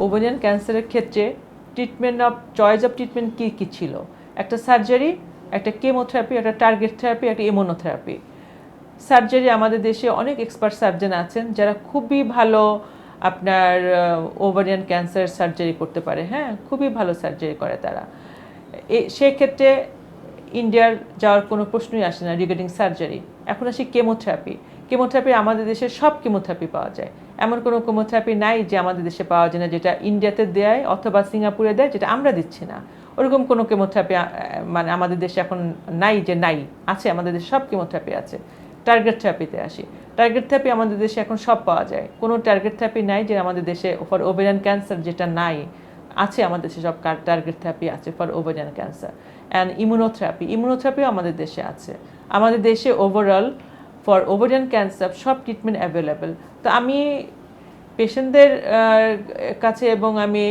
Ovarian ক্যান্সারের ক্ষেত্রে choice of treatment কী কী ছিল? একটা সার্জারি, একটা কেমোথেরাপি, একটা টার্গেট থেরাপি, একটা ইমিউনোথেরাপি। সার্জারি আমাদের দেশে অনেক এক্সপার্ট সার্জন আছেন যারা খুবই ভালো আপনার ওভারিয়ান ক্যান্সার সার্জারি করতে পারে, হ্যাঁ, খুবই ভালো সার্জারি করে তারা। সেক্ষেত্রে ইন্ডিয়ার যাওয়ার কোনো প্রশ্নই আসে না রিগার্ডিং সার্জারি। এখন আসি কেমোথেরাপি। কেমোথেরাপি আমাদের দেশে সব কেমোথেরাপি পাওয়া যায়, এমন কোনো কেমোথেরাপি নাই যে আমাদের দেশে পাওয়া যায় না যেটা ইন্ডিয়াতে দেয় অথবা সিঙ্গাপুরে দেয় যেটা আমরা দিচ্ছি না। ওরকম কোনো কেমোথেরাপি মানে আমাদের দেশে এখন নাই যে নাই, আছে, আমাদের দেশে সব কেমোথেরাপি আছে। টার্গেট থেরাপিতে আসি। টার্গেট থেরাপি আমাদের দেশে এখন সব পাওয়া যায়, কোনো টার্গেট থেরাপি নাই যে আমাদের দেশে ফর ওভারিয়ান ক্যান্সার যেটা নাই, আছে আমাদের দেশে সব টার্গেট থেরাপি আছে ফর ওভারিয়ান ক্যান্সার। অ্যান্ড ইমিউনোথেরাপিও আমাদের দেশে আছে। আমাদের দেশে ওভারঅল ফর ওভারিয়ান ক্যান্সার সব ট্রিটমেন্ট অ্যাভেলেবেল। তো আমি পেশেন্টদের কাছে এবং আমি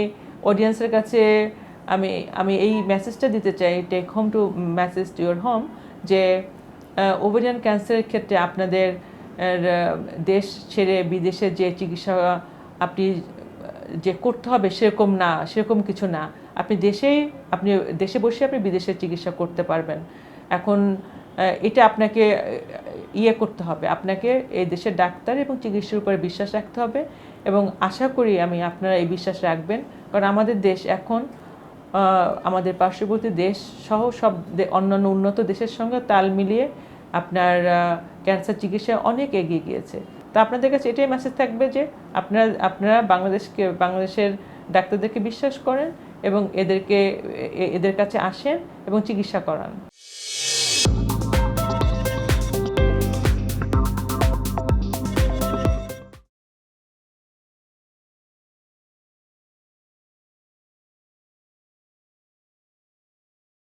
অডিয়েন্সের কাছে আমি এই মেসেজটা দিতে চাই, take home to message to your home, যে ওভারিয়ান ক্যান্সারের ক্ষেত্রে আপনাদের দেশ ছেড়ে বিদেশে যে চিকিৎসা আপনি যে করতে হবে সেরকম কিছু না। আপনি দেশে বসে আপনি বিদেশের চিকিৎসা করতে পারবেন। এখন এটা আপনাকে করতে হবে, আপনাকে এই দেশের ডাক্তার এবং চিকিৎসার উপরে বিশ্বাস রাখতে হবে, এবং আশা করি আপনারা এই বিশ্বাস রাখবেন। কারণ আমাদের দেশ এখন আমাদের পার্শ্ববর্তী দেশ সহ সব অন্যান্য উন্নত দেশের সঙ্গে তাল মিলিয়ে আপনার ক্যান্সার চিকিৎসায় অনেক এগিয়ে গিয়েছে। তো আপনাদের কাছে এটাই মেসেজ থাকবে যে আপনারা বাংলাদেশের ডাক্তারদেরকে বিশ্বাস করেন এবং এদের কাছে আসেন এবং চিকিৎসা করান।